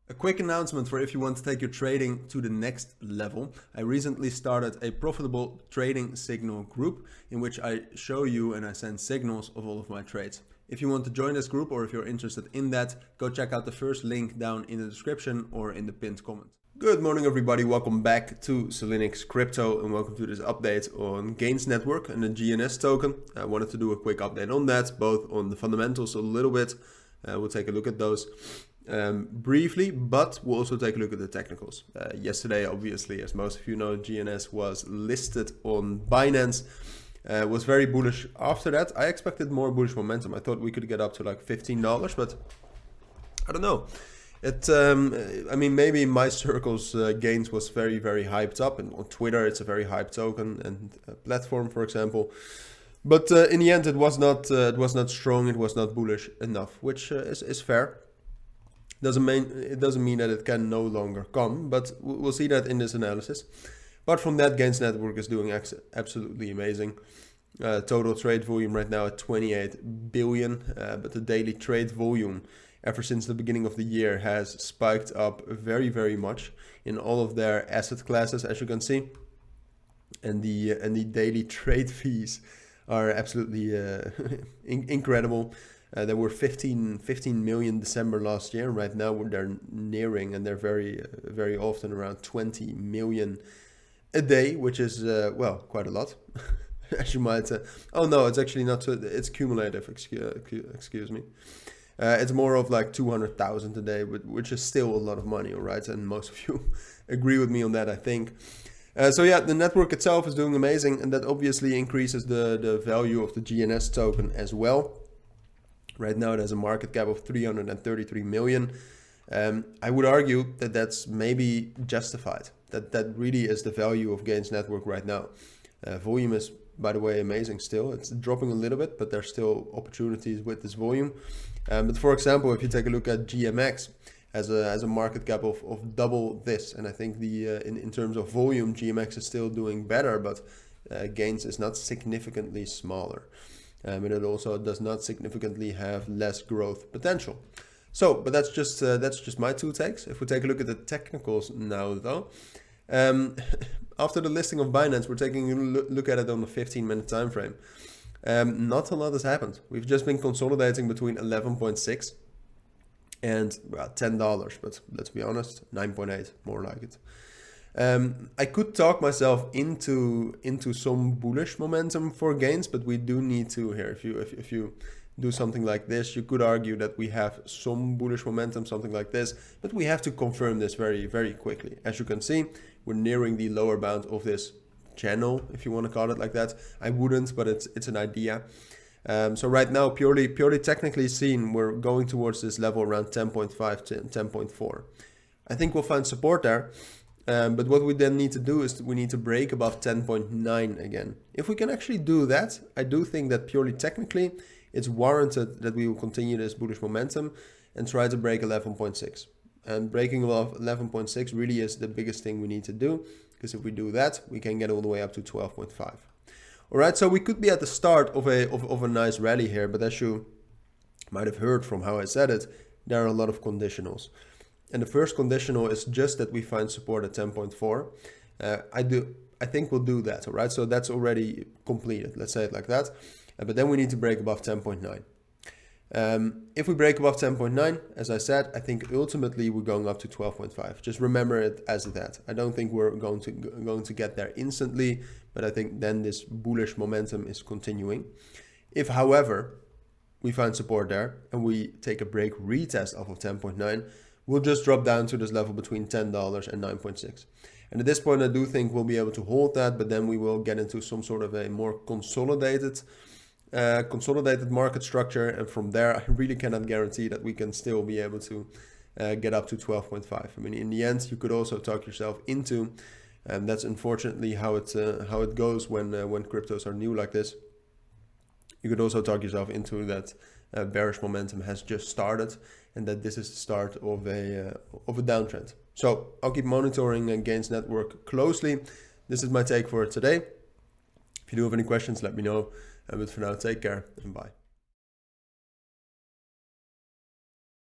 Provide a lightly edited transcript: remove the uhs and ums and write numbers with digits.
A quick announcement for if you want to take your trading to the next level. I recently started a profitable trading signal group in which I show you and I send signals of all of my trades. If you want to join this group or if you're interested in that, go check out the first link down in the description or in the pinned comment. Good morning everybody, welcome back to Cilinix Crypto and welcome to this update on Gains Network and the GNS token. I wanted to do a quick update on that, both on the fundamentals a little bit. We'll take a look at those briefly, but we'll also take a look at the technicals. Yesterday, obviously, as most of you know, GNS was listed on Binance. Was very bullish after that. I expected more bullish momentum. I thought we could get up to like $15, but I don't know. I mean, maybe in my circles, Gains was very, very hyped up, and on Twitter, it's a very hyped token and platform, for example. But in the end, it was not strong. It was not bullish enough, which is fair. It doesn't mean that it can no longer come, but we'll see that in this analysis. Apart from that, Gains Network is doing absolutely amazing. Total trade volume right now at 28 billion, but the daily trade volume ever since the beginning of the year has spiked up very, very much in all of their asset classes, as you can see. And the daily trade fees are absolutely incredible. There were 15 million December last year. Right now they're nearing, and they're very often around 20 million a day, which is well, quite a lot. As you might say. Oh no, it's actually not. It's cumulative. Excuse me. It's more of like 200,000 a day, which is still a lot of money, all right? And most of you agree with me on that, I think. So yeah, the network itself is doing amazing, and that obviously increases the value of the GNS token as well. Right now it has a market cap of 333 million. I would argue that that's maybe justified. That really is the value of Gains Network right now. Volume is, by the way, amazing still. It's dropping a little bit, but there's still opportunities with this volume. But for example, if you take a look at GMX, has a market cap of double this, and I think in terms of volume, GMX is still doing better, but Gains is not significantly smaller. And it also does not significantly have less growth potential. So, but that's just my two takes. If we take a look at the technicals now, though, after the listing of Binance, we're taking a look at it on the 15-minute time frame. Not a lot has happened. We've just been consolidating between 11.6 and $10, but let's be honest, 9.8, more like it. I could talk myself into some bullish momentum for Gains, but we do need to here. If you do something like this, you could argue that we have some bullish momentum, something like this, but we have to confirm this very, very quickly. As you can see, we're nearing the lower bound of this channel, if you want to call it like that. I wouldn't, but it's an idea. So right now, purely technically seen, we're going towards this level around 10.5 to 10.4. I think we'll find support there. But what we then need to do is we need to break above 10.9 again. If we can actually do that, I do think that purely technically, it's warranted that we will continue this bullish momentum and try to break 11.6. And breaking above 11.6 really is the biggest thing we need to do, because if we do that, we can get all the way up to 12.5. All right, so we could be at the start of a nice rally here, but as you might have heard from how I said it, there are a lot of conditionals. And the first conditional is just that we find support at 10.4. I think we'll do that, all right? So that's already completed, let's say it like that. But then we need to break above 10.9. If we break above 10.9, as I said, I think ultimately we're going up to 12.5. Just remember it as that. I don't think we're going to get there instantly, but I think then this bullish momentum is continuing. If, however, we find support there and we take a break retest off of 10.9, we'll just drop down to this level between $10 and 9.6. And at this point, I do think we'll be able to hold that, but then we will get into some sort of a more consolidated market structure. And from there, I really cannot guarantee that we can still be able to get up to 12.5. I mean, in the end, you could also talk yourself into, and that's unfortunately how it goes when cryptos are new like this. You could also talk yourself into that bearish momentum has just started, and that this is the start of a downtrend. So I'll keep monitoring Gains Network closely. This is my take for today. If you do have any questions, let me know. But for now, take care and bye.